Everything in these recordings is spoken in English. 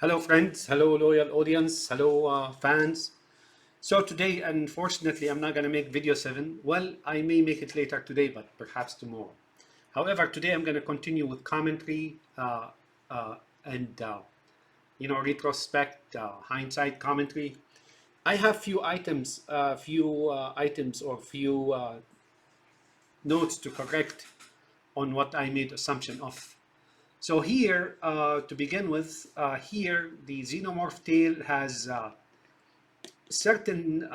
Hello friends, hello loyal audience, hello fans. So today, unfortunately, I'm not going to make video 7. Well, I may make it later today, but perhaps tomorrow. However, today I'm going to continue with commentary and, retrospect, hindsight commentary. I have few items or few notes to correct on what I made assumption of. So here, to begin with, here the xenomorph tail has certain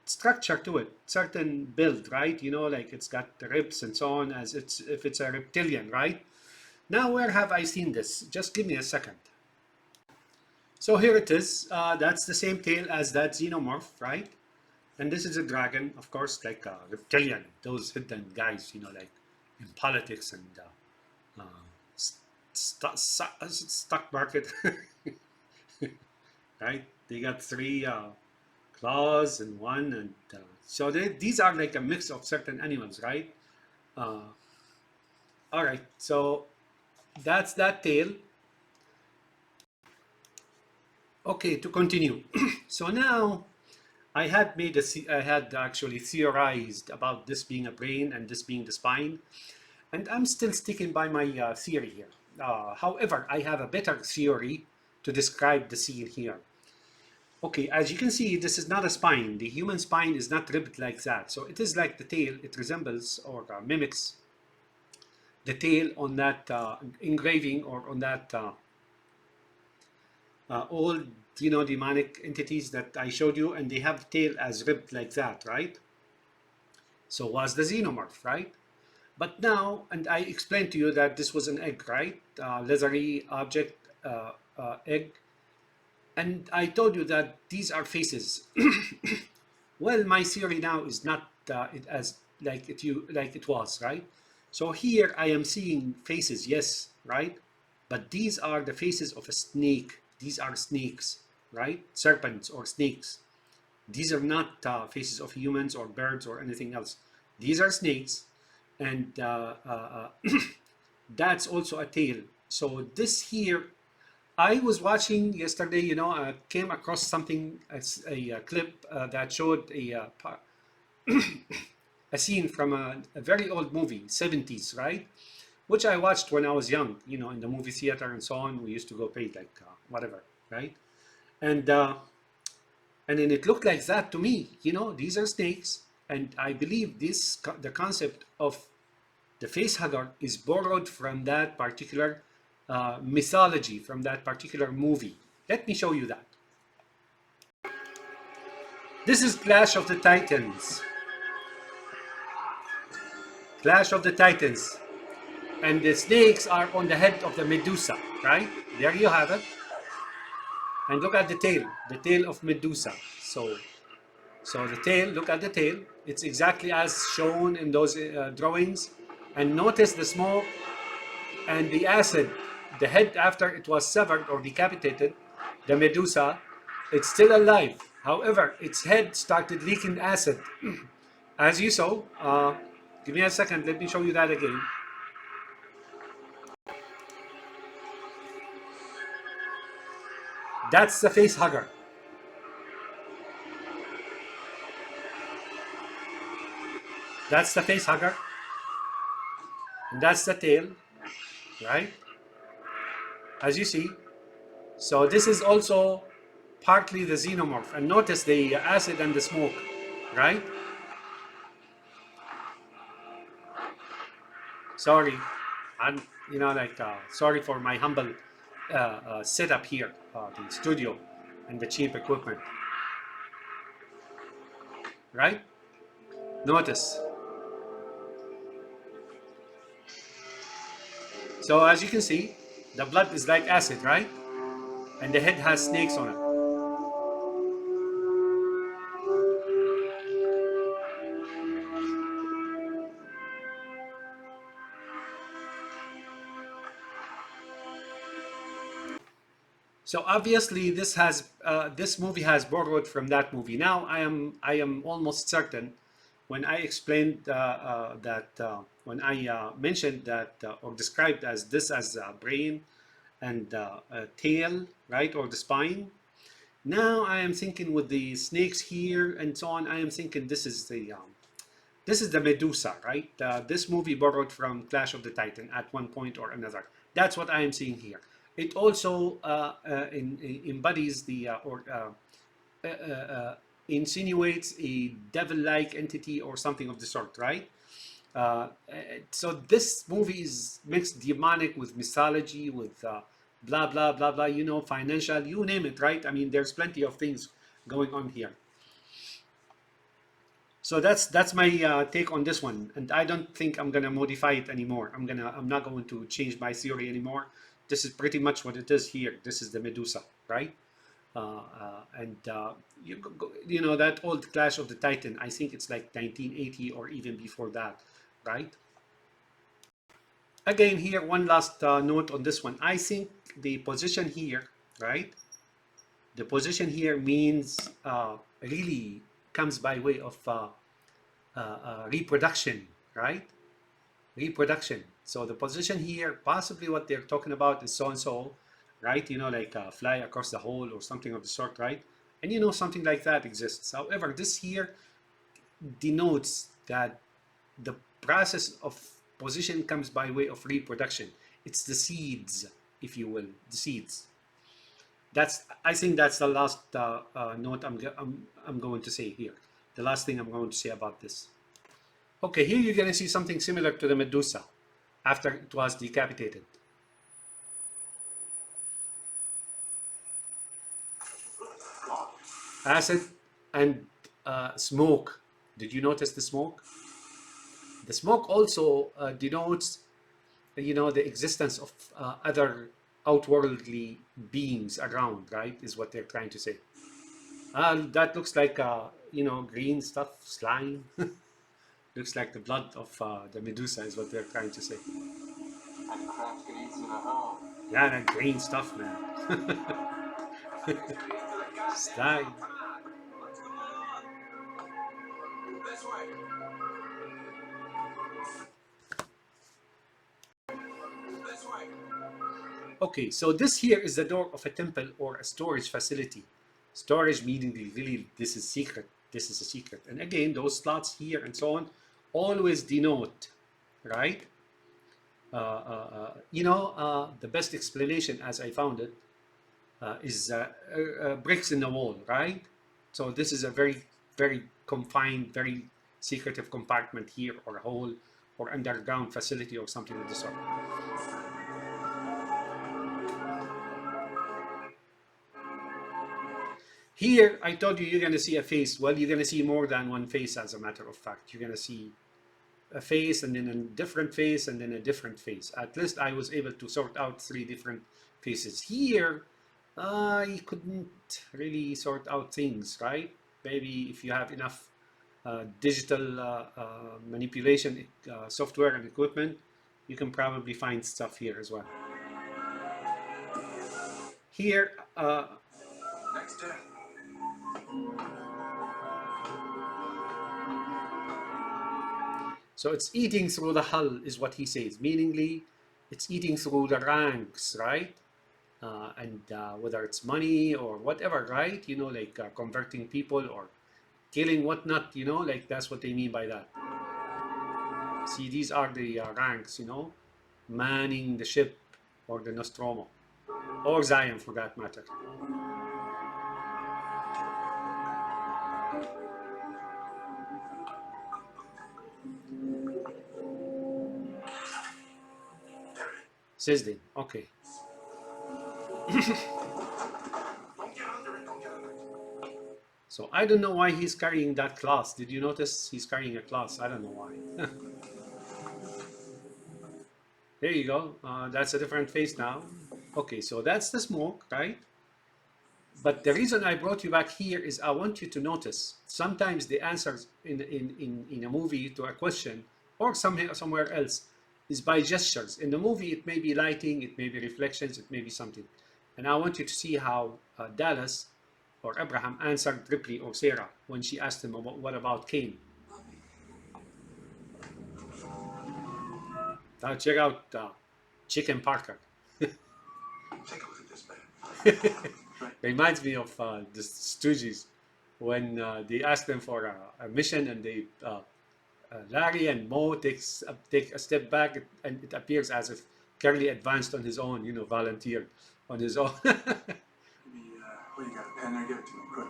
structure to it, certain build, right? Like it's got the ribs and so on, as it's if it's a reptilian, right? Now, where have I seen this? Just give me a second. So here it is. That's the same tail as that xenomorph, right? And this is a dragon, of course, like a reptilian, those hidden guys, like in politics and uh, stock market, right? They got three claws and one, and so these are like a mix of certain animals, right? Uh, all right, so that's that tail. Okay, to continue. So now I had actually theorized about this being a brain and this being the spine, and I'm still sticking by my theory here. However, I have a better theory to describe the scene here. Okay, as you can see, this is not a spine. The human spine is not ribbed like that. So it is like the tail. It resembles or mimics the tail on that engraving or on that old, demonic entities that I showed you, and they have the tail as ribbed like that, right? So was the xenomorph, right? But now, and I explained to you that this was an egg, right? Leathery object, egg. And I told you that these are faces. Well, my theory now is not it as like it was, right? So here I am seeing faces, yes, right? But these are the faces of a snake. These are snakes, right? Serpents or snakes. These are not faces of humans or birds or anything else. These are snakes, and that's also a tail. So this here, I was watching yesterday, I came across something, as a clip that showed a scene from a very old movie, 70s, right? Which I watched when I was young, in the movie theater and so on. We used to go pay like whatever, right? And and then it looked like that to me. These are snakes, and I believe the concept of the face hugger is borrowed from that particular mythology, from that particular movie. Let me show you that. This is Clash of the Titans. Clash of the Titans. And the snakes are on the head of the Medusa, right? There you have it. And look at the tail of Medusa. So the tail, look at the tail. It's exactly as shown in those drawings. And notice the smoke and the acid. The head, after it was severed or decapitated, the Medusa, it's still alive. However, its head started leaking acid. As you saw, give me a second, let me show you that again. That's the face hugger. That's the face hugger. And that's the tail, right? As you see. So this is also partly the xenomorph. And notice the acid and the smoke, right? Sorry, I'm, sorry for my humble setup here, the studio and the cheap equipment, right? Notice. So as you can see, the blood is like acid, right? And the head has snakes on it. So obviously, this movie has borrowed from that movie. Now I am almost certain when I explained that when I mentioned that or described as this as a brain and tail, right, or the spine. Now I am thinking with the snakes here and so on. I am thinking this is the Medusa, right? This movie borrowed from Clash of the Titan at one point or another. That's what I am seeing here. It also embodies uh, uh, insinuates a devil-like entity or something of the sort, right? So this movie is mixed demonic with mythology, with blah blah blah blah. You know, financial, you name it, right? I mean, there's plenty of things going on here. So that's my take on this one, and I don't think I'm gonna modify it anymore. I'm not going to change my theory anymore. This is pretty much what it is here. This is the Medusa, right? And you know that old Clash of the Titan. I think it's like 1980 or even before that, right? Again, here one last note on this one. I think the position here, right? The position here means really comes by way of reproduction, right? Reproduction. So the position here, possibly what they're talking about is so and so, right? You know, like fly across the hole or something of the sort, right? And you know, something like that exists. However, this here denotes that the process of position comes by way of reproduction. It's the seeds, if you will, the seeds. That's, I think that's the last note I'm going to say here. The last thing I'm going to say about this. Okay, here you're going to see something similar to the Medusa after it was decapitated. Acid and smoke. Did you notice the smoke? The smoke also denotes, you know, the existence of other outworldly beings around, right? Is what they're trying to say. That looks like, you know, green stuff, slime. Looks like the blood of the Medusa is what they're trying to say. Yeah, that green stuff, man. Slime. Okay, so this here is the door of a temple or a storage facility. Storage meaning really this is secret. This is a secret. And again, those slots here and so on always denote, right? You know, the best explanation as I found it is bricks in the wall, right? So this is a very, very confined, very secretive compartment here, or a hole, or underground facility, or something of the sort. Here, I told you you're going to see a face. Well, you're going to see more than one face, as a matter of fact. You're going to see a face, and then a different face, and then a different face. At least I was able to sort out 3 different faces. Here, you couldn't really sort out things, right? Maybe if you have enough digital manipulation software and equipment, you can probably find stuff here as well. Here, so it's eating through the hull is what he says, meaningly it's eating through the ranks, right? And whether it's money or whatever, right? You know, like converting people or killing whatnot, you know, like that's what they mean by that. See, these are the ranks, you know, manning the ship or the Nostromo, or Zion for that matter. Sizzling, okay. So I don't know why he's carrying that class. Did you notice he's carrying a class? I don't know why. There you go. That's a different face now. Okay, so that's the smoke, right? But the reason I brought you back here is I want you to notice sometimes the answers in a movie to a question or somewhere else is by gestures. In the movie, it may be lighting, it may be reflections, it may be something. And I want you to see how Dallas or Abraham answered Ripley or Sarah when she asked him about, what about Cain? Now check out Chicken Parker. Reminds me of the Stooges when they ask them for a mission and they Larry and Moe take a step back and it appears as if Curly advanced on his own, volunteered on his own. What, you got a pen there? Give it to me, quick.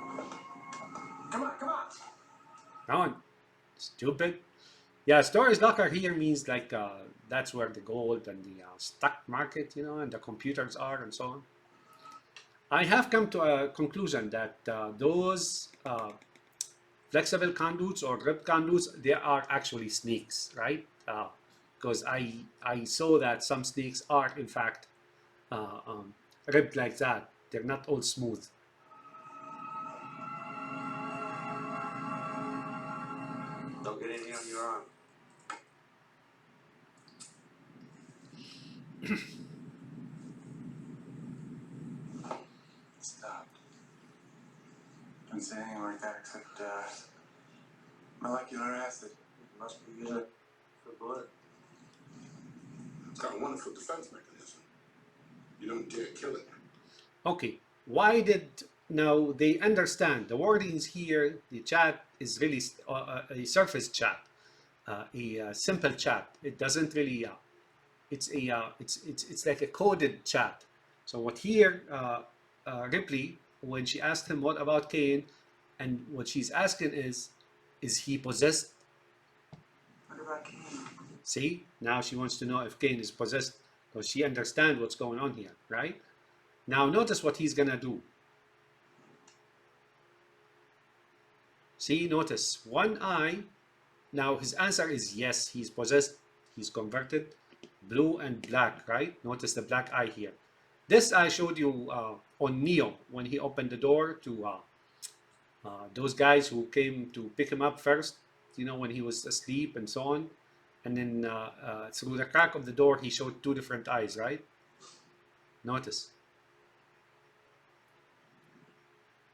Come on, come on. Come on, stupid. Yeah, storage locker here means like that's where the gold and the stock market, and the computers are and so on. I have come to a conclusion that those flexible conduits or ribbed conduits, they are actually snakes, right? Because I saw that some snakes are in fact ribbed like that. They're not all smooth. Don't get anything on your arm. Stopped. Didn't say anything like that except molecular acid. It must be good for blood. It's got a wonderful defense mechanism. You don't dare kill it. Okay, why did now they understand the wordings here? The chat is really a surface chat, a simple chat. It doesn't really. It's like a coded chat. So what here, Ripley, when she asked him what about Cain, and what she's asking is he possessed? What about Cain? See, now she wants to know if Cain is possessed because she understands what's going on here, right? Now notice what he's gonna do. See, notice one eye. Now his answer is yes, he's possessed, he's converted, blue and black, right? Notice the black eye here. This I showed you on Neo when he opened the door to those guys who came to pick him up first, when he was asleep and so on. And then through the crack of the door, he showed two different eyes, right? Notice.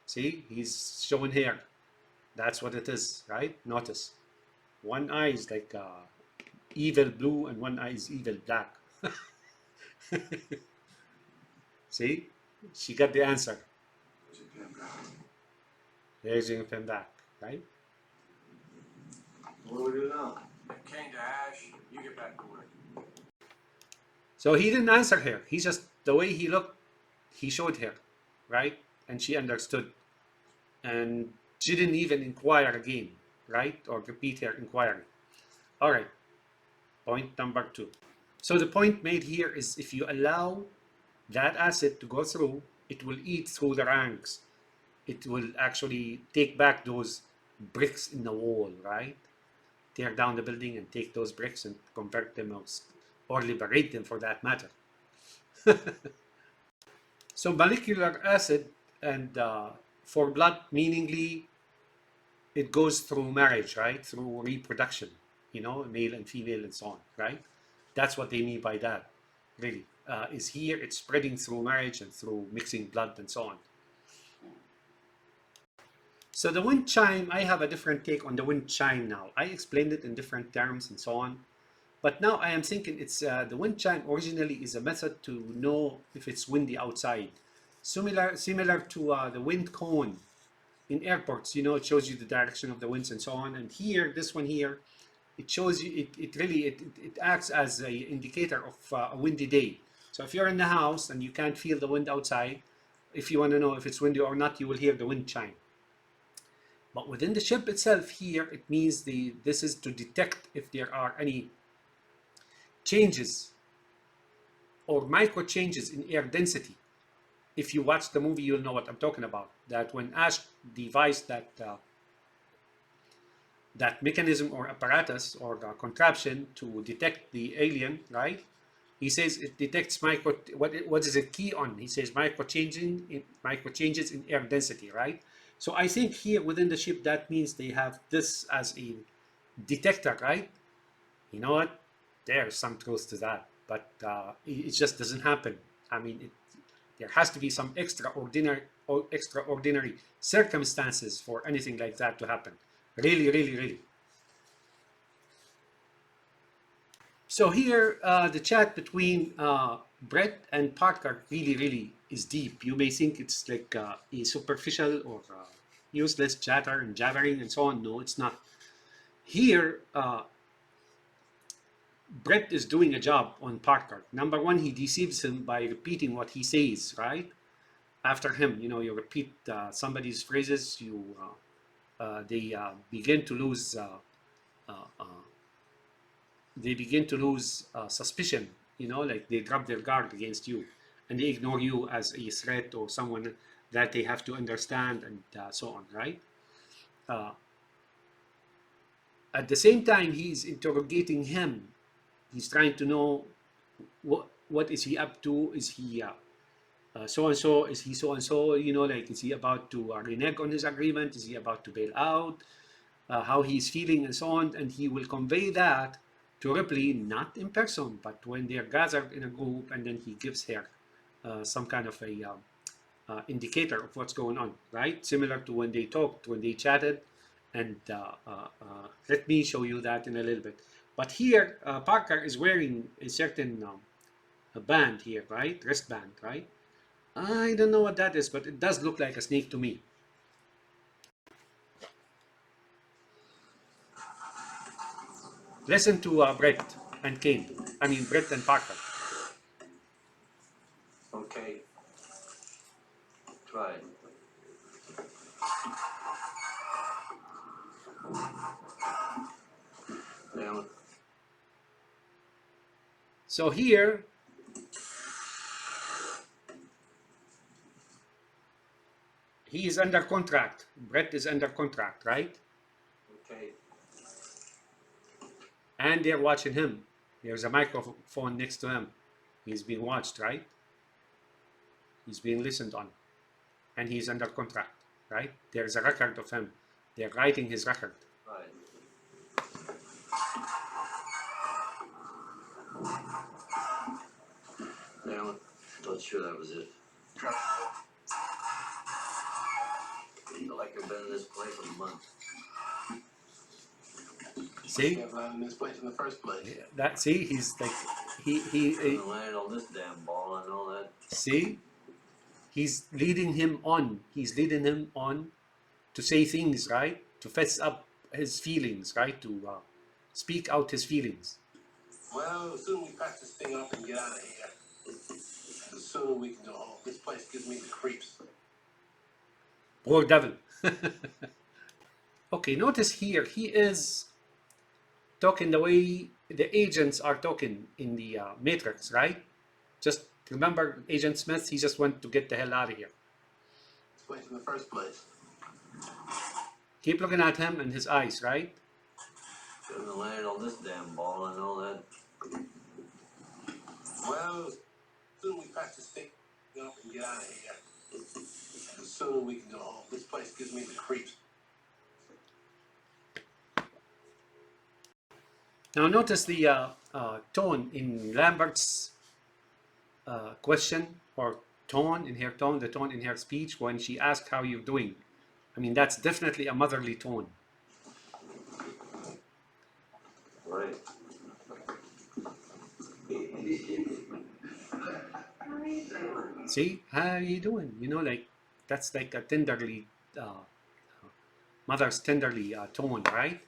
See, he's showing here. That's what it is, right? Notice. One eye is like evil blue and one eye is evil black. See? She got the answer. There's your pen back, right? What do we do now? Cain to Ash, you get back to work. So he didn't answer her. He just, the way he looked, he showed her, right? And she understood. And she didn't even inquire again, right? Or repeat her inquiry. All right. Point number 2. So the point made here is if you allow that acid to go through, it will eat through the ranks. It will actually take back those bricks in the wall, right? Tear down the building and take those bricks and convert them or liberate them for that matter. So molecular acid and for blood, meaningly, it goes through marriage, right? Through reproduction, male and female and so on, right? That's what they mean by that, really. Is here, it's spreading through marriage and through mixing blood and so on. So the wind chime, I have a different take on the wind chime now. I explained it in different terms and so on. But now I am thinking it's the wind chime originally is a method to know if it's windy outside. Similar to the wind cone in airports, it shows you the direction of the winds and so on. And here, this one here, it shows you, it acts as an indicator of a windy day. So if you're in the house and you can't feel the wind outside, if you want to know if it's windy or not, you will hear the wind chime. But within the ship itself here, it means this is to detect if there are any changes or micro changes in air density. If you watch the movie, you'll know what I'm talking about. That when Ash devised that mechanism or apparatus or contraption to detect the alien, right? He says it detects what is it key on? He says micro changes in air density, right? So I think here within the ship, that means they have this as a detector, right? You know what? There's some truth to that, but it just doesn't happen. I mean, there has to be some extraordinary circumstances for anything like that to happen. Really, really, really. So here, the chat between Brett and Parker really is deep. You may think it's like a superficial or useless chatter and jabbering and so on. No, it's not. Here, Brett is doing a job on Parker. Number one, he deceives him by repeating what he says, right? After him, you repeat somebody's phrases, they begin to lose suspicion, like they drop their guard against you and they ignore you as a threat or someone that they have to understand and so on, right? Uh, at the same time, he's interrogating him. He's trying to know what is he up to? Is he so and so? Is he so and so? Like, is he about to renege on his agreement? Is he about to bail out? How he's feeling and so on, and he will convey that to Ripley, not in person, but when they're gathered in a group, and then he gives her some kind of a indicator of what's going on, right? Similar to when they talked, when they chatted, and let me show you that in a little bit. But here, Parker is wearing a certain a band here, right? Wristband, right? I don't know what that is, but it does look like a snake to me. Listen to Brett and Kane. I mean, Brett and Parker. Okay. Try. Damn it. So here, he is under contract. Brett is under contract, right? Okay. And they're watching him. There's a microphone next to him. He's being watched, right? He's being listened on. And he's under contract, right? There's a record of him. They're writing his record. Right. Damn it. Not sure that was it. I feel like I've been in this place a month. See? Never landed in this place in the first place. See, he's like, I landed on this damn ball and all that. see? He's leading him on. He's leading him on to say things, right? To fess up his feelings, right? To speak out his feelings. Well, the sooner we patch this thing up and get out of here, the sooner we can go home. This place gives me the creeps. Poor devil. Okay, notice here, he is talking the way the agents are talking in the Matrix, right? Just remember Agent Smith, he just went to get the hell out of here. This place in the first place. Keep looking at him and his eyes, right? Couldn't have landed on this damn ball and all that. Well, the sooner we patch this thing up and get out of here, the sooner we can go home. This place gives me the creeps. Now notice the tone in Lambert's question, or tone in her tone, the tone in her speech when she asked how you're doing. I mean, that's definitely a motherly tone. Right. See, how you doing? Like, that's like a tenderly, mother's tenderly tone, right?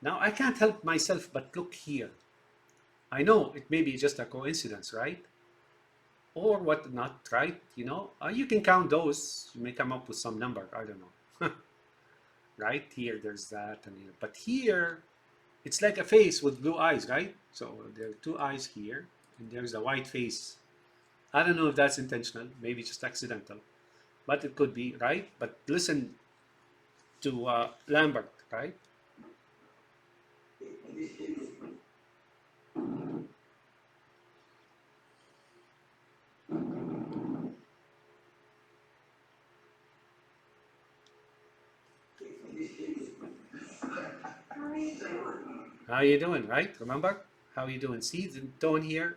Now, I can't help myself but look here. I know it may be just a coincidence, right? Or what not, right? You can count those. You may come up with some number. I don't know. Right? Here, there's that. And here. But here, it's like a face with blue eyes, right? So there are two eyes here. And there's a white face. I don't know if that's intentional. Maybe just accidental. But it could be, right? But listen to Lambert, right? How you doing, right? Remember? How you doing? See the tone here?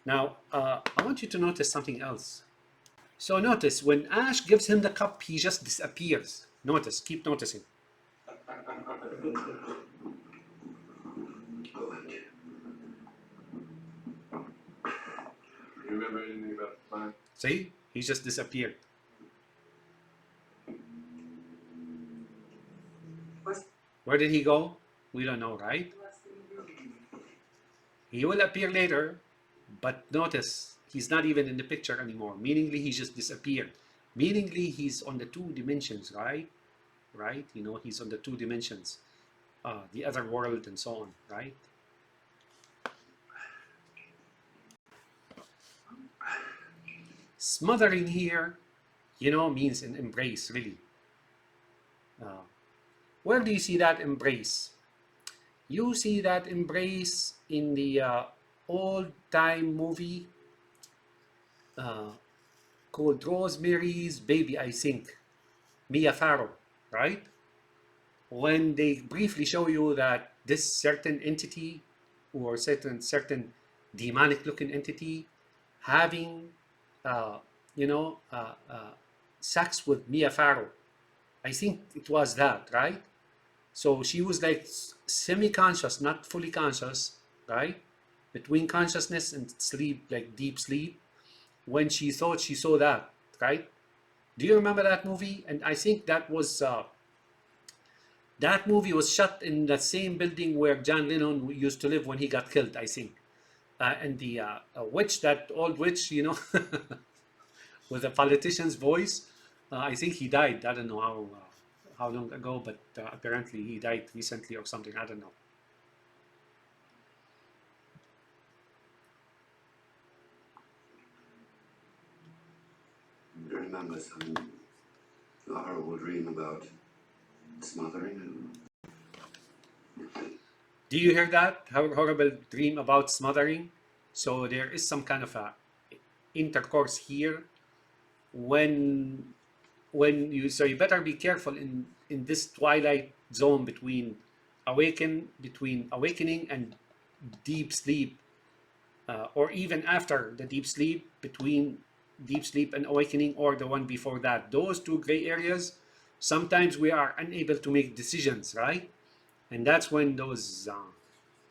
Now, I want you to notice something else. So notice, when Ash gives him the cup, he just disappears. Notice, keep noticing. you remember anything about the plan? See, he just disappeared. Where did he go? We don't know, right? He will appear later, but notice he's not even in the picture anymore. Meaningly, he just disappeared. Meaningly, he's on the two dimensions, right? Right? You know, he's on the two dimensions, the other world and so on, right? Smothering here, you know, means an embrace, really. Where do you see that embrace? You see that embrace in the old-time movie called Rosemary's Baby, I think. Mia Farrow, right? When they briefly show you that this certain entity or certain demonic looking entity having uh, you know sex with Mia Farrow. I think it was that, right? So she was like semi-conscious, not fully conscious, right? Between consciousness and sleep, like deep sleep, when she thought she saw that, right? Do you remember that movie? And I think that movie was shot in the same building where John Lennon used to live when he got killed, I think. And the witch, that old witch, you know, with a politician's voice, I think he died. I don't know how long ago, but apparently he died recently or something. I don't know. I remember some horrible dream about smothering. Do you hear that? Horrible dream about smothering. So there is some kind of a intercourse here when you, so you better be careful in this twilight zone between awakening and deep sleep, or even after the deep sleep, between deep sleep and awakening, or the one before that. Those two gray areas, sometimes we are unable to make decisions, right? And that's when those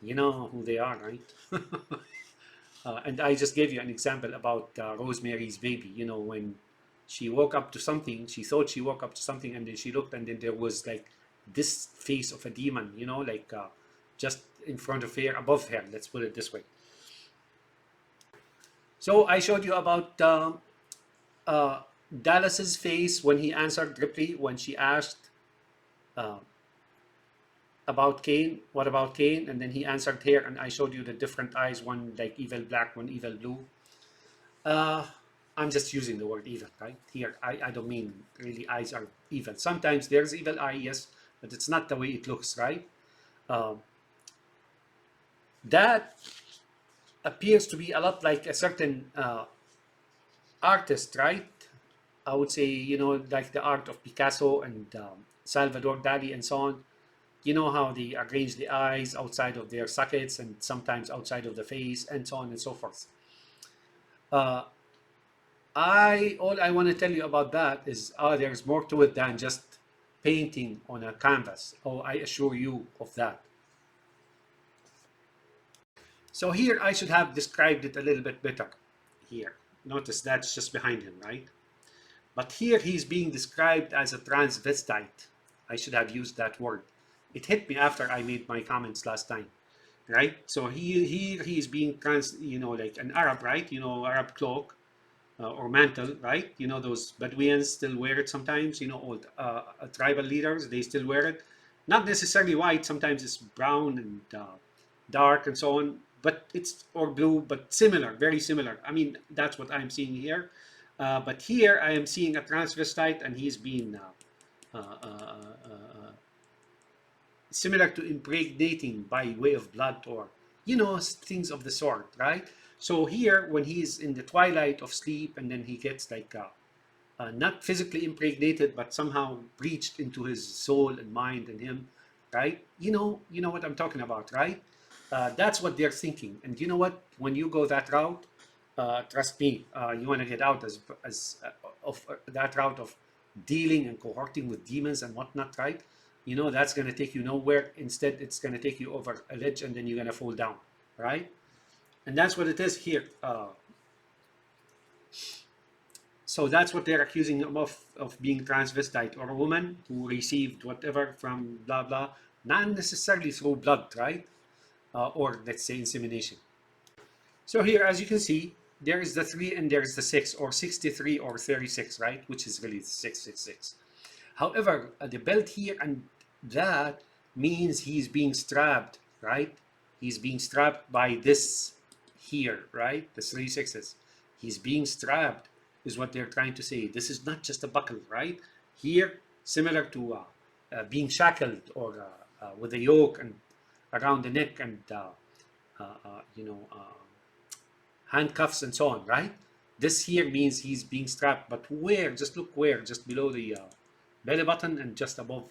you know who they are, right? And I just gave you an example about Rosemary's Baby. You know, when she woke up to something, she thought she woke up to something, and then she looked, and then there was like this face of a demon, you know, like just in front of her, above her. Let's put it this way. So I showed you about Dallas's face when he answered Ripley when she asked uh, about Cain, what about Cain? And then he answered her, and I showed you the different eyes, one like evil black, one evil blue. I'm just using the word evil, right? Here, I don't mean really eyes are evil. Sometimes there's evil eye, yes, but it's not the way it looks, right? That appears to be a lot like a certain artist, right? I would say, you know, like the art of Picasso and Salvador Dali and so on. You know how they arrange the eyes outside of their sockets and sometimes outside of the face and so on and so forth. All I want to tell you about that is there's more to it than just painting on a canvas. Oh, I assure you of that. So here I should have described it a little bit better. Here, notice that's just behind him, right? But here he's being described as a transvestite. I should have used that word. It hit me after I made my comments last time, right? So he's being you know, like an Arab, right? You know, Arab cloak or mantle, right? You know, those Bedouins still wear it sometimes. You know, old tribal leaders, they still wear it. Not necessarily white. Sometimes it's brown and dark and so on. But it's, or blue, but similar, very similar. I mean, that's what I'm seeing here. But here I am seeing a transvestite, and he's being similar to impregnating by way of blood, or, you know, things of the sort, right? So here, when he's in the twilight of sleep, and then he gets like not physically impregnated, but somehow breached into his soul and mind and him, right? You know what I'm talking about, right? That's what they're thinking. And you know what? When you go that route, trust me, you want to get out of that route of dealing and cohorting with demons and whatnot, right? You know, that's going to take you nowhere. Instead, it's going to take you over a ledge, and then you're going to fall down, right? And that's what it is here. So that's what they're accusing him of being transvestite, or a woman who received whatever from blah blah, not necessarily through blood, right? Or let's say insemination. So here, as you can see, there is the 3 and there is the 6, or 63 or 36, right? Which is really 666. However, the belt here and that means he's being strapped, right? He's being strapped by this here, right? The 3 6s. He's being strapped is what they're trying to say. This is not just a buckle, right? Here, similar to being shackled, or with a yoke and around the neck, and you know, handcuffs and so on, right? This here means he's being strapped, but where? Just look where, just below the belly button and just above,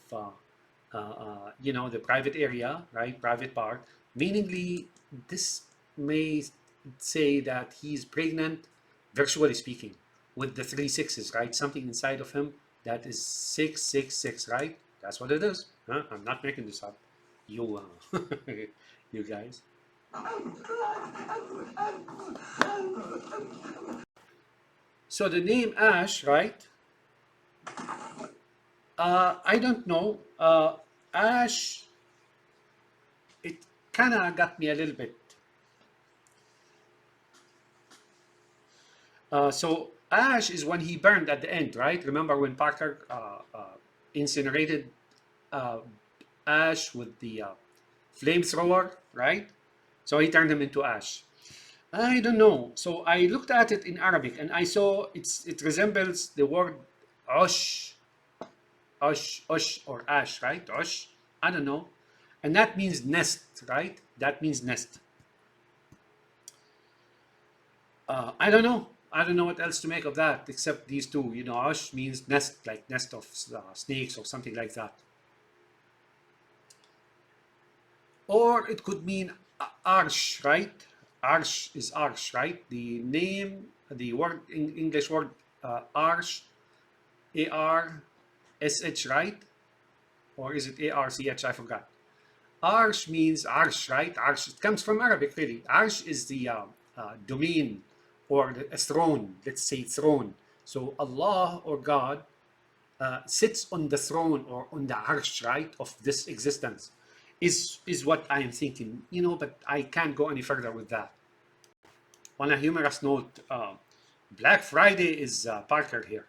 you know, the private area, right? Private part. Meaningly, this may say that he's pregnant, virtually speaking, with the 3 6s, right? Something inside of him that is 666, right? That's what it is. Huh? I'm not making this up. You, you guys. So the name Ash, right? I don't know. Ash, it kind of got me a little bit. So Ash is when he burned at the end, right? Remember when Parker incinerated Ash with the flamethrower, right? So he turned him into ash. I don't know. So I looked at it in Arabic and I saw it resembles the word osh, or ash, right? Osh. I don't know. And that means nest, right? That means nest. I don't know. I don't know what else to make of that except these two. You know, osh means nest, like nest of snakes or something like that. Or it could mean arsh, right? Arsh is arsh, right? The name, the word, English word arsh, A-R-S-H, right? Or is it A-R-C-H? I forgot. Arsh means arsh, right? Arsh, it comes from Arabic, really. Arsh is the domain, or a throne, let's say throne. So Allah, or God, sits on the throne, or on the arsh, right, of this existence, is what I am thinking, you know, but I can't go any further with that. On a humorous note, Black Friday is Parker here.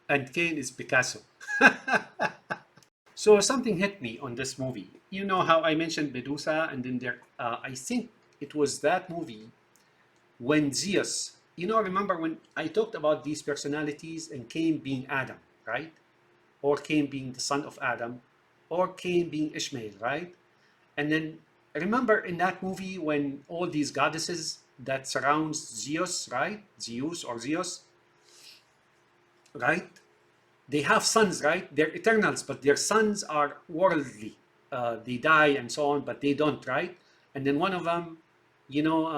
And Kane is Picasso. So something hit me on this movie. You know how I mentioned Medusa, and then there, I think it was that movie when Zeus, you know, remember when I talked about these personalities and Cain being Adam, right? Or Cain being the son of Adam, or Cain being Ishmael, right? And then remember in that movie when all these goddesses that surrounds Zeus, right? Zeus or Zeus, right? They have sons, right? They're eternals, but their sons are worldly. They die and so on, but they don't, right? And then one of them, you know,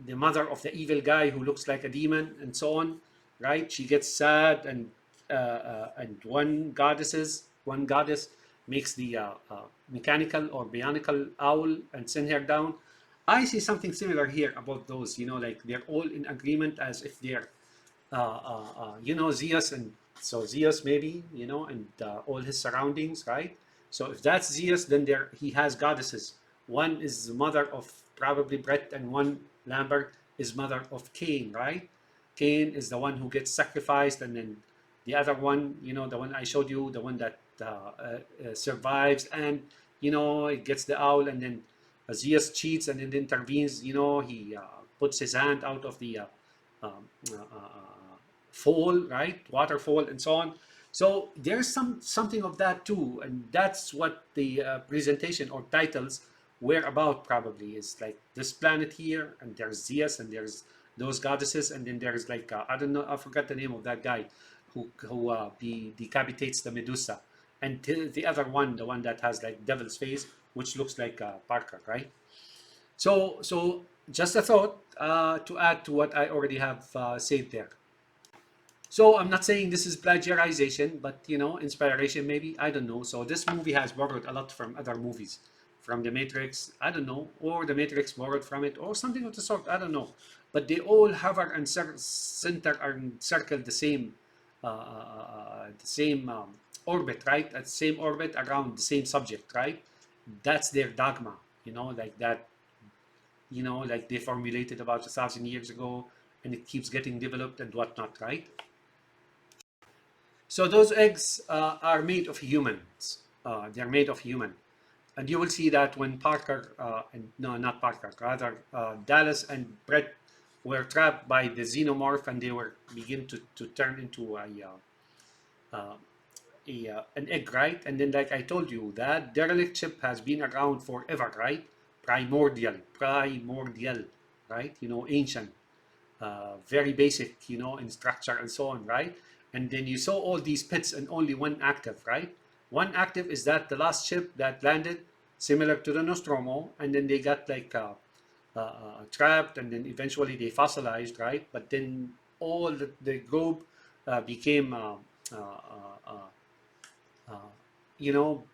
the mother of the evil guy who looks like a demon and so on, right? She gets sad, and one goddess makes the mechanical or bionical owl and send her down. I see something similar here about those, you know, like they're all in agreement as if they're, you know, Zeus, and so Zeus maybe, you know, and all his surroundings, right? So if that's Zeus, then he has goddesses. One is the mother of probably Brett, and one, Lambert, is mother of Cain, right? Cain is the one who gets sacrificed, and then the other one, you know, the one I showed you, the one that survives, and, you know, it gets the owl, and then Zeus cheats and then intervenes, you know, he puts his hand out of the fall, right? Waterfall and so on. So there's something of that too, and that's what the presentation or titles were about. Probably is like this planet here, and there's Zeus, and there's those goddesses, and then there's like I don't know, I forgot the name of that guy who decapitates the Medusa, and the other one, the one that has like devil's face, which looks like Parker, right? So just a thought to add to what I already have said there. So I'm not saying this is plagiarization, but, you know, inspiration maybe. I don't know. So this movie has borrowed a lot from other movies, from the Matrix, I don't know, or the Matrix borrowed from it, or something of the sort, I don't know. But they all hover and center and circle the same orbit, right? At the same orbit around the same subject, right? That's their dogma, like that, like they formulated about 1,000 years ago, and it keeps getting developed and whatnot, right? So those eggs are made of humans. They're made of human. And you will see that when Parker, no, not Parker, rather Dallas and Brett were trapped by the xenomorph, and they were begin to turn into an egg, right? And then, like I told you, that derelict ship has been around forever, right? Primordial, right? Ancient, very basic, in structure and so on, right? And then you saw all these pits and only one active, right? One active is that the last ship that landed, similar to the Nostromo, and then they got like trapped, and then eventually they fossilized, right? But then all the globe became, uh,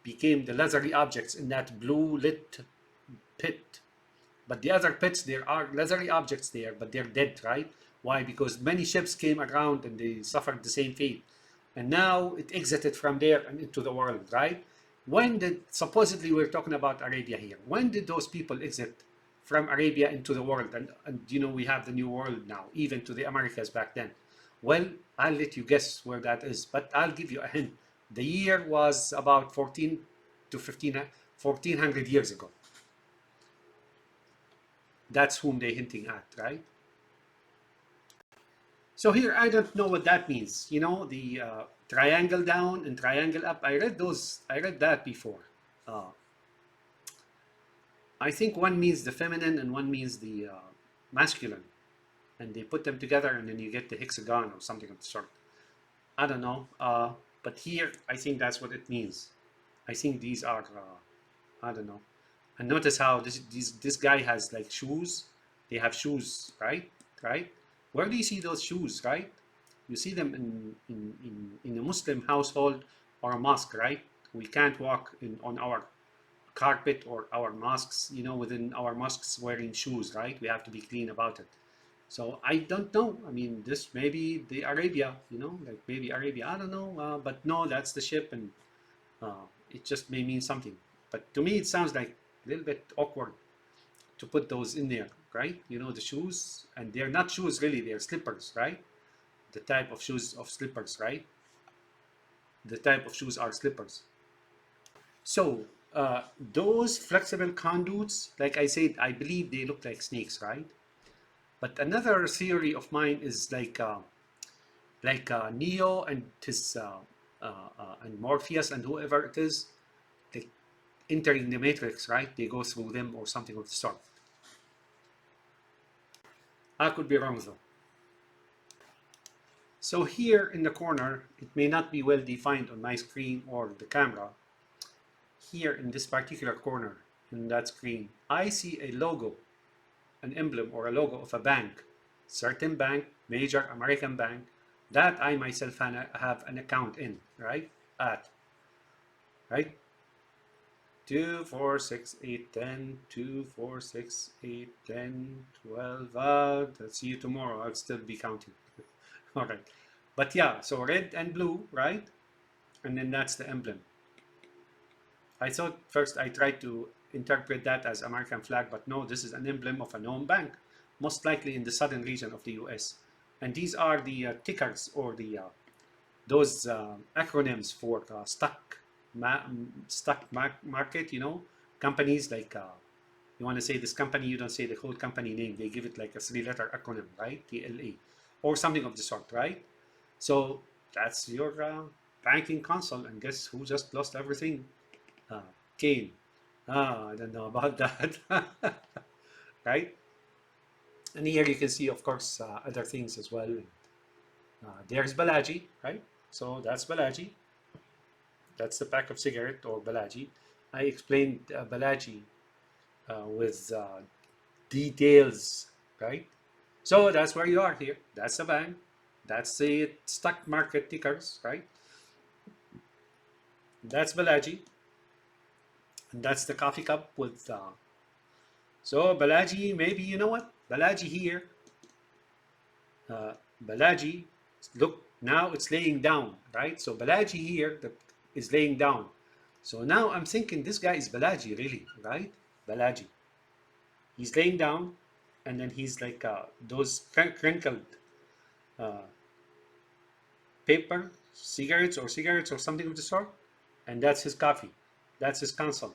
became the leathery objects in that blue lit pit. But the other pits, there are leathery objects there, but they're dead, right? Why? Because many ships came around and they suffered the same fate. And now it exited from there and into the world, right? When did, supposedly we're talking about Arabia here, when did those people exit from Arabia into the world? And we have the new world now, even to the Americas back then. Well, I'll let you guess where that is, but I'll give you a hint. The year was about 14 to 15, 1400 years ago. That's whom they're hinting at, right? So here, I don't know what that means. The triangle down and triangle up. I read that before. I think one means the feminine and one means the masculine. And they put them together and then you get the hexagon or something of the sort. I don't know. But here, I think that's what it means. I think these are, I don't know. And notice how this guy has like shoes. They have shoes, right? Right? Where do you see those shoes, right? You see them in a Muslim household or a mosque, right? We can't walk on our carpet or our mosques, within our mosques wearing shoes, right? We have to be clean about it. So I don't know. I mean, this maybe the Arabia, like maybe Arabia. I don't know. But no, that's the ship, and it just may mean something. But to me, it sounds like a little bit awkward to put those in there, right? The shoes, and they're not shoes really, they're slippers, right? The type of shoes of slippers, right? The type of shoes are slippers. So those flexible conduits, like I said, I believe they look like snakes, right? But another theory of mine is like Neo and his and Morpheus and whoever it is, like entering the Matrix, right? They go through them or something of the sort. I could be wrong though. So here in the corner, it may not be well defined on my screen or the camera. Here in this particular corner, in that screen, I see a logo, an emblem or a logo of a bank, certain bank, major American bank, that I myself have an account in, right? Right? 2, 4, 6, 8, 10, 2, 4, 6, 8, 10, 12. I'll see you tomorrow. I'll still be counting. All right. But yeah, so red and blue, right? And then that's the emblem. I thought first I tried to interpret that as American flag, but no, this is an emblem of a known bank, most likely in the southern region of the US. And these are the tickers or the those acronyms for stock market, companies like you want to say this company, you don't say the whole company name, they give it like a 3-letter acronym, right? TLA or something of the sort, right? So that's your banking console, and guess who just lost everything? Kane. I don't know about that. Right? And here you can see, of course, other things as well. There's Balaji, right? So that's Balaji. That's the pack of cigarette or Balaji. I explained Balaji with details, right? So that's where you are here. That's the bank. That's the stock market tickers, right? That's Balaji. And that's the coffee cup with. So Balaji, maybe you know what? Balaji here. Balaji, look, now it's laying down, right? So Balaji here is laying down. So now I'm thinking this guy is Balaji, really, right? Balaji. He's laying down, and then he's like those crinkled uh, paper, cigarettes or something of the sort, and that's his coffee. That's his console.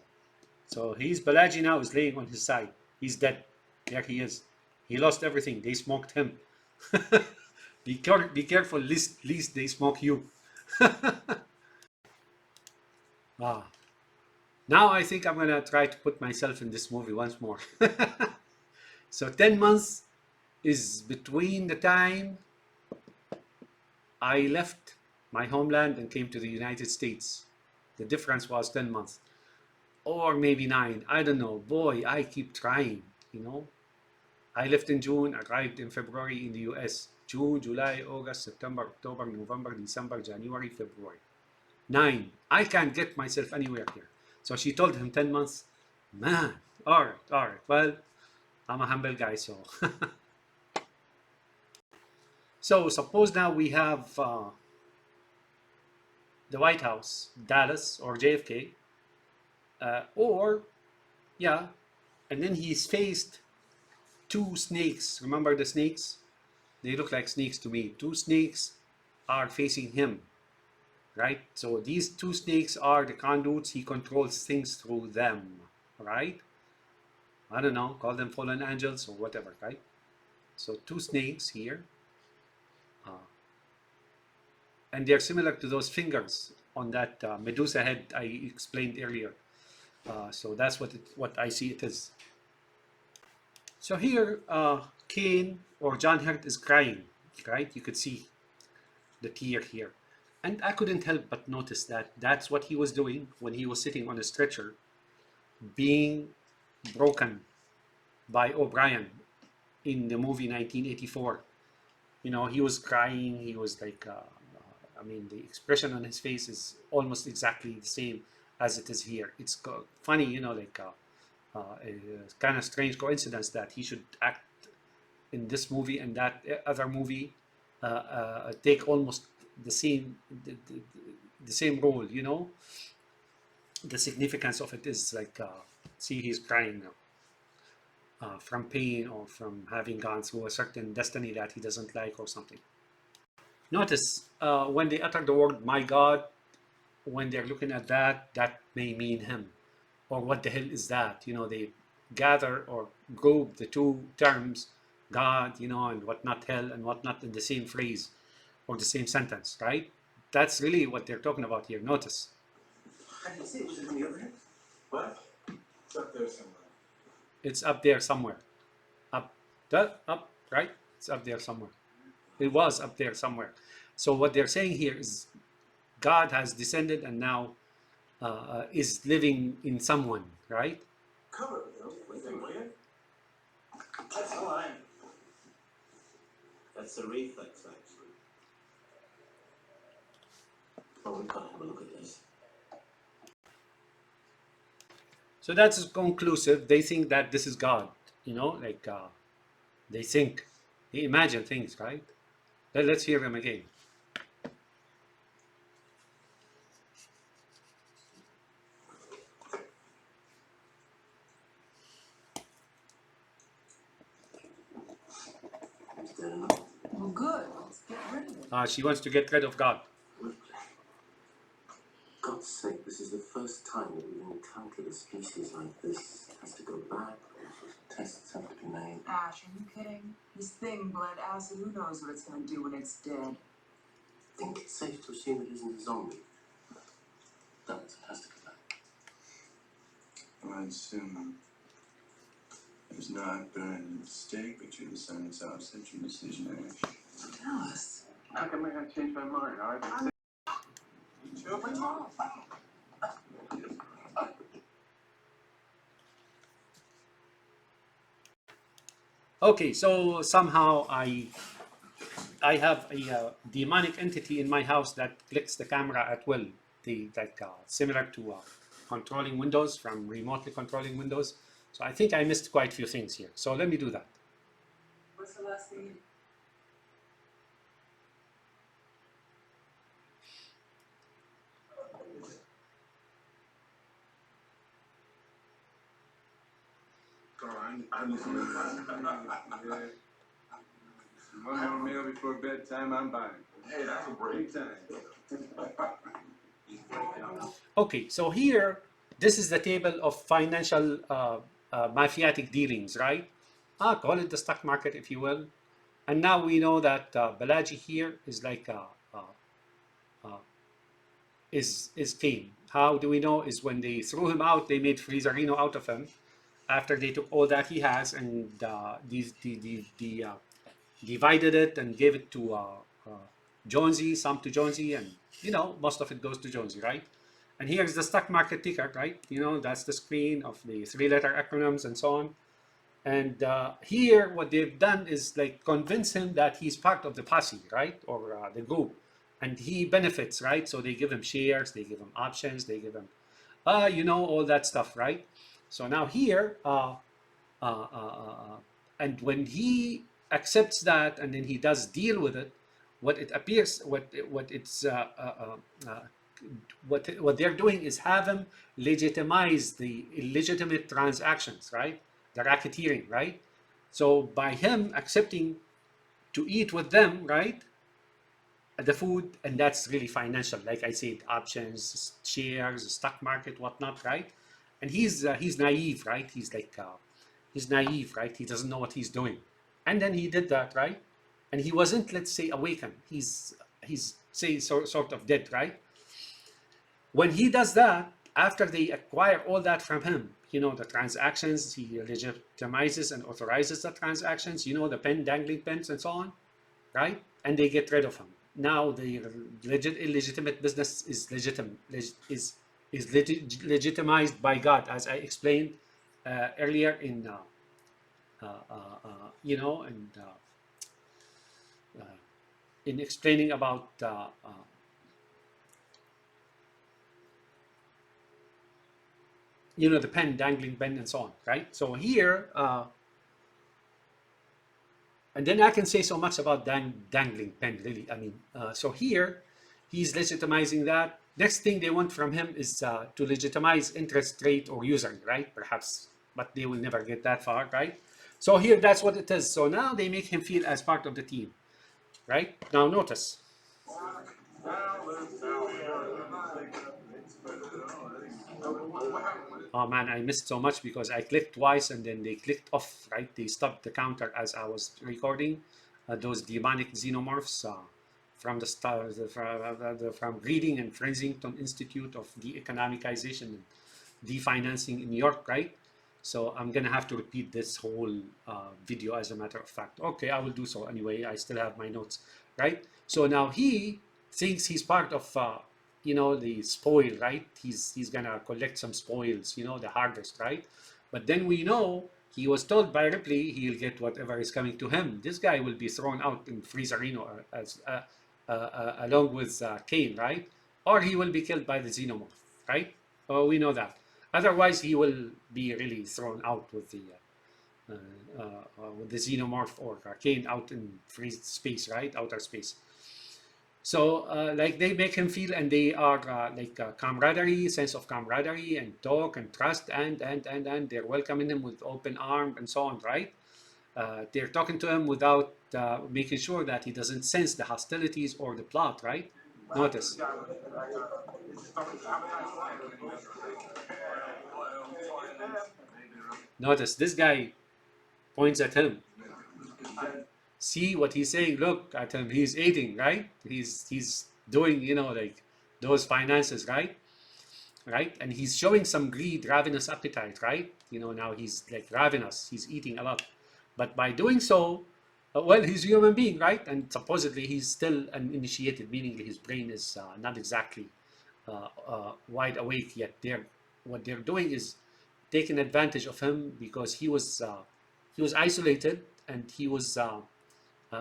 So he's Balaji now is laying on his side. He's dead. There he is. He lost everything. They smoked him. Be careful, least they smoke you. Ah. Now I think I'm gonna try to put myself in this movie once more. So 10 months is between the time I left my homeland and came to the United States. The difference was 10 months. Or maybe 9. I don't know. Boy, I keep trying, you know. I left in June, arrived in February in the US. June, July, August, September, October, November, December, January, February. 9. I can't get myself anywhere here. So she told him 10 months. Man, all right. Well, I'm a humble guy, so. So suppose now we have the White House, Dallas, or JFK, yeah, and then he's faced two snakes. Remember the snakes? They look like snakes to me. Two snakes are facing him, right? So these two snakes are the conduits. He controls things through them, right? I don't know, call them fallen angels or whatever, right? So two snakes here. And they're similar to those fingers on that Medusa head I explained earlier. So that's what I see it is. So here, Cain or John Hurt is crying, right? You could see the tear here. And I couldn't help but notice that that's what he was doing when he was sitting on a stretcher, being broken by O'Brien in the movie 1984. You know, he was crying. He was like, I mean, the expression on his face is almost exactly the same as it is here. It's funny, you know, like a kind of strange coincidence that he should act in this movie and that other movie take almost the same the same role. You know, the significance of it is like, see, he's crying now. From pain or from having gone through a certain destiny that he doesn't like or something. Notice when they utter the word "my God," when they're looking at that, that may mean him. Or what the hell is that? You know, they gather or group the two terms, God, you know, and whatnot, hell, and whatnot in the same phrase or the same sentence, right? That's really what they're talking about here. Notice. I didn't see it. Was it in the other hand? What? It's up there somewhere. It's up there somewhere. Up, right? It's up there somewhere. It was up there somewhere. So what they're saying here is God has descended and now is living in someone, right? Cover it, will you? That's fine. That's a reflex, actually. Oh, we can't have a look at this. So that's conclusive. They think that this is God, you know, like they think, they imagine things, right? Let's hear them again. Well, good. Let's get rid of it. She wants to get rid of God. God's sake, this is the first time that we've encountered a species like this. It has to go back. Tests have to be made. Ash, are you kidding? This thing bled acid. Who knows what it's going to do when it's dead? I think it's safe to assume it isn't a zombie. Does. It has to go back. I assume it was not burned at the stake, but you decided to offset your decision, Ash. Tell us. How come I gotta change my mind? All right, sure, What's wrong? Okay, so somehow I have a demonic entity in my house that clicks the camera at will. Similar to controlling Windows, from remotely controlling Windows. So I think I missed quite a few things here. So let me do that. What's the last thing? I'm listening. Yeah. One more meal before bedtime, I'm buying. Hey, that's a break time. Okay, so here, this is the table of financial mafiatic dealings, right? Call it the stock market, if you will. And now we know that Balaji here is like is Cain. How do we know? Is when they threw him out, they made Frizzarino out of him. After they took all that he has and divided it and gave it to Jonesy, some to Jonesy, and most of it goes to Jonesy, right? And here's the stock market ticker, right? That's the screen of the three-letter acronyms and so on. And here, what they've done is like convince him that he's part of the posse, right, or the group, and he benefits, right? So they give him shares, they give him options, they give him, all that stuff, right? So now here, and when he accepts that, and then he does deal with it, what it appears, what they're doing is have him legitimize the illegitimate transactions, right? The racketeering, right? So by him accepting to eat with them, right? The food, and that's really financial, like I said, options, shares, stock market, whatnot, right? And he's naive, right? He's naive, right? He doesn't know what he's doing, and then he did that, right? And he wasn't, let's say, awakened. He's say sort of dead, right? When he does that, after they acquire all that from him, the transactions, he legitimizes and authorizes the transactions, the pen dangling pens and so on, right? And they get rid of him. Now the illegitimate business is legitimized by God, as I explained earlier in and in explaining about the pen, dangling pen, and so on, right? So here, and then I can say so much about dangling pen, really. I mean, so here, he's legitimizing that. Next thing they want from him is to legitimize interest rate or usury, right? Perhaps, but they will never get that far, right? So here, that's what it is. So now they make him feel as part of the team, right? Now notice. Oh man, I missed so much because I clicked twice and then they clicked off, right? They stopped the counter as I was recording. Those demonic xenomorphs from the start, from Reading and Frensington Institute of De-Economicization and Definancing in New York, right? So I'm gonna have to repeat this whole video as a matter of fact. Okay, I will do so anyway. I still have my notes, right? So now he thinks he's part of the spoil, right? He's gonna collect some spoils, the harvest, right? But then we know he was told by Ripley he'll get whatever is coming to him. This guy will be thrown out in Frizzarino as along with Kane, right? Or he will be killed by the xenomorph, right? Oh, we know that. Otherwise, he will be really thrown out with the xenomorph or Kane out in free space, right? Outer space. So, like they make him feel, and they are like camaraderie, sense of camaraderie, and talk and trust, and they're welcoming him with open arms and so on, right? They're talking to him without making sure that he doesn't sense the hostilities or the plot, right? Notice. Notice this guy points at him. See what he's saying? Look at him. He's eating, right? He's doing, like those finances, right? Right? And he's showing some greed, ravenous appetite, right? Now he's like ravenous. He's eating a lot. But by doing so, well, he's a human being, right? And supposedly he's still uninitiated, meaning his brain is not exactly wide awake yet. What they're doing is taking advantage of him because he was isolated and he was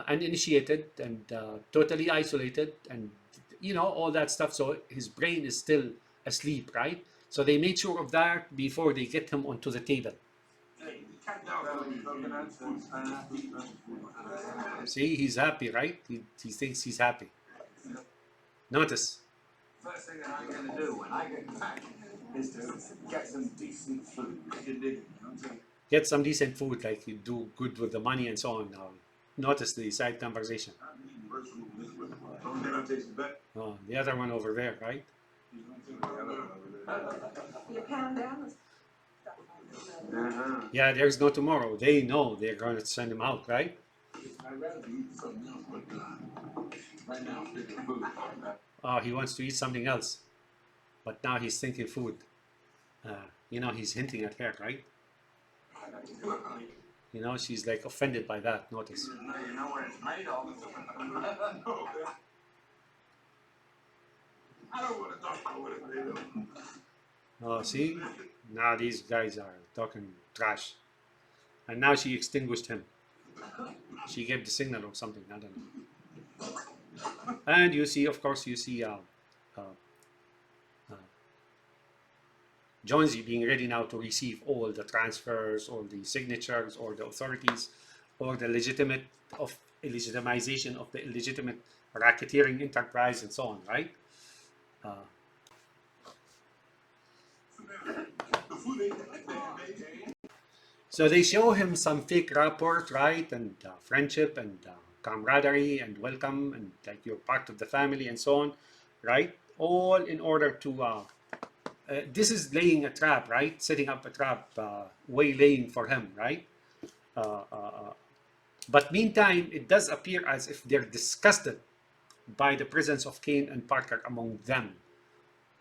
uninitiated and totally isolated and all that stuff. So his brain is still asleep, right? So they made sure of that before they get him onto the table. See, he's happy, right? He thinks he's happy. Notice. First thing I'm gonna do when I get back is to get some decent food. You dig it, you know? Get some decent food, like you do good with the money and so on. Now, notice the side conversation. Oh, the other one over there, right? You pan down the Yeah, there's no tomorrow. They know they're going to send him out, right? I'd rather be eating something else, but right now I'm thinking food. Oh, he wants to eat something else. But now he's thinking food. You know, he's hinting at her, right? You know, she's like offended by that. Notice. You know where it's made of. I don't want to talk about what it's made of. Oh, see? Now these guys are talking trash. And now she extinguished him. She gave the signal or something. I don't know. And you see, of course, you see Jonesy being ready now to receive all the transfers, all the signatures, or the authorities, or the legitimization of the illegitimate racketeering enterprise and so on, right? So they show him some fake rapport, right? And friendship and camaraderie and welcome and like you're part of the family and so on, right? All in order to, this is laying a trap, right? Setting up a trap, waylaying for him, right? But meantime, it does appear as if they're disgusted by the presence of Kane and Parker among them.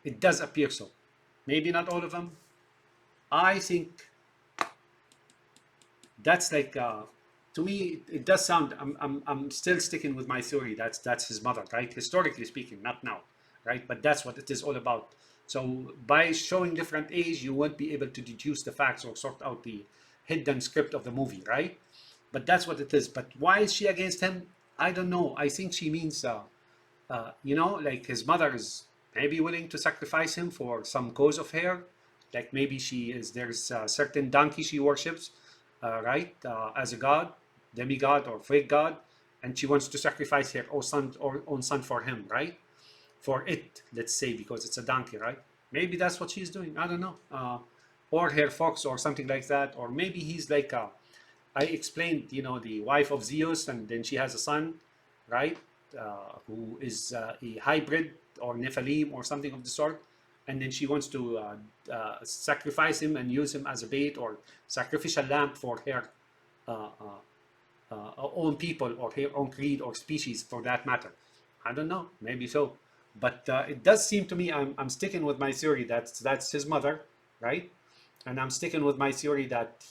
It does appear so. Maybe not all of them. I think that's like, to me, it does sound, I'm still sticking with my theory. That's his mother, right? Historically speaking, not now, right? But that's what it is all about. So by showing different age, you won't be able to deduce the facts or sort out the hidden script of the movie, right? But that's what it is. But why is she against him? I don't know. I think she means, you know, like his mother is maybe willing to sacrifice him for some cause of her. Like maybe there's a certain donkey she worships, right, as a god, demigod or fake god, and she wants to sacrifice her own son for him, right? For it, let's say, because it's a donkey, right? Maybe that's what she's doing. I don't know. Or her fox or something like that. Or maybe he's like, I explained, you know, the wife of Zeus, and then she has a son, right? Who is a hybrid or Nephilim or something of the sort. And then she wants to sacrifice him and use him as a bait or sacrificial lamb for her own people or her own creed or species for that matter. I don't know, maybe so. But it does seem to me, I'm sticking with my theory that that's his mother, right? And I'm sticking with my theory that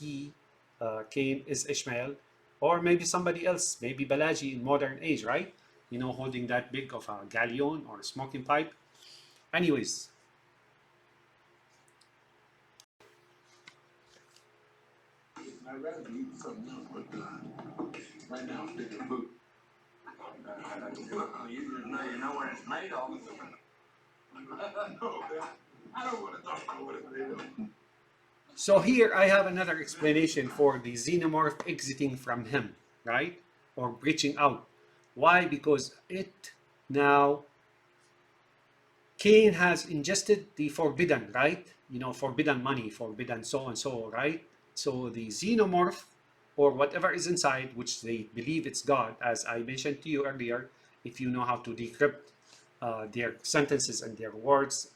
Cain is Ishmael, or maybe somebody else, maybe Balaji in modern age, right? You know, holding that big of a galleon or a smoking pipe. Anyways. I'd rather be eating something else, but right now I'm thinking food. You know where it's made of. I don't want to talk about what it's made of. So here I have another explanation for the xenomorph exiting from him, right? Or breaching out. Why? Because it now, Cain has ingested the forbidden, right? You know, forbidden money, forbidden so and so, right? So the xenomorph, or whatever is inside, which they believe it's God, as I mentioned to you earlier, if you know how to decrypt their sentences and their words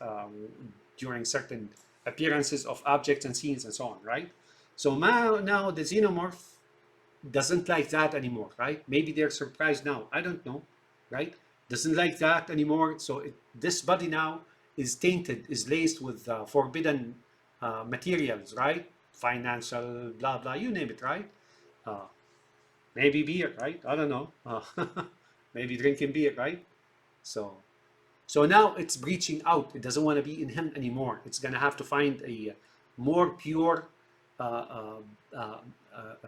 during certain appearances of objects and scenes and so on, right? So now the xenomorph doesn't like that anymore, right? Maybe they're surprised now. I don't know, right? Doesn't like that anymore. So this body now is tainted, is laced with forbidden materials, right? Financial, blah, blah, you name it, right? Maybe beer, right? I don't know. Maybe drinking beer, right? So now it's breaching out. It doesn't want to be in him anymore. It's going to have to find a more pure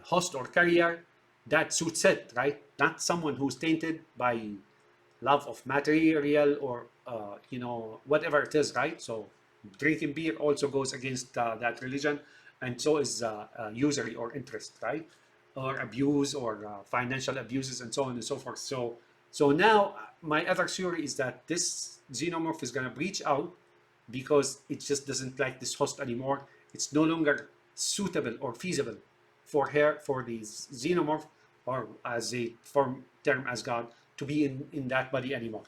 host or carrier that suits it, right? Not someone who's tainted by love of material or, you know, whatever it is, right? So Drinking beer also goes against that religion, and so is usury or interest, right? Or abuse or financial abuses and so on and so forth. So now my other theory is that this xenomorph is going to breach out because it just doesn't like this host anymore. It's no longer suitable or feasible for her, for the xenomorph, or as a form term as God, to be in that body anymore.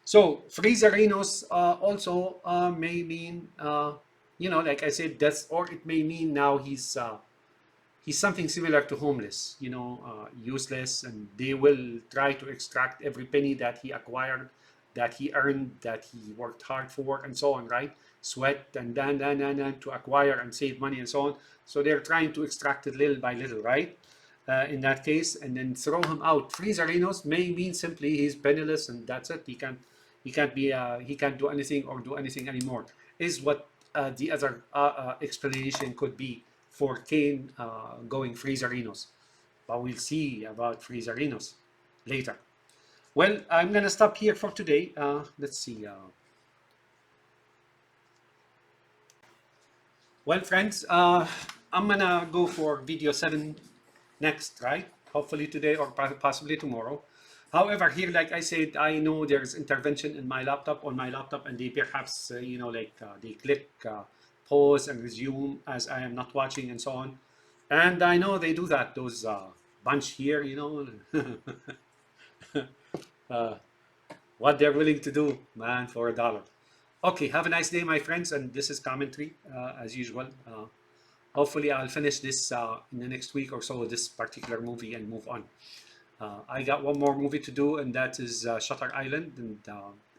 So Freezerinos also may mean, like I said, death, or it may mean now he's something similar to homeless, useless, and they will try to extract every penny that he acquired, that he earned, that he worked hard for, and so on, right? Sweat and then to acquire and save money and so on. So they're trying to extract it little by little, right? In that case, and then throw him out. Freezerinos may mean simply he's penniless and that's it. He can't do anything or do anything anymore. Is what the other explanation could be for Kane going Freezerinos. But we'll see about Freezerinos later. Well, I'm gonna stop here for today. Let's see. Well, friends, I'm gonna go for video 7 next, right? Hopefully today or possibly tomorrow. However, here, like I said, I know there's intervention in my laptop, on my laptop, and they perhaps, they click pause and resume as I am not watching and so on. And I know they do that, those bunch here, what they're willing to do, man, for $1. Okay, have a nice day, my friends. And this is commentary, as usual. Hopefully, I'll finish this in the next week or so, this particular movie, and move on. I got one more movie to do, and that is Shutter Island.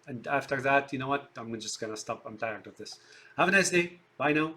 And after that, you know what? I'm just gonna stop. I'm tired of this. Have a nice day. Bye now.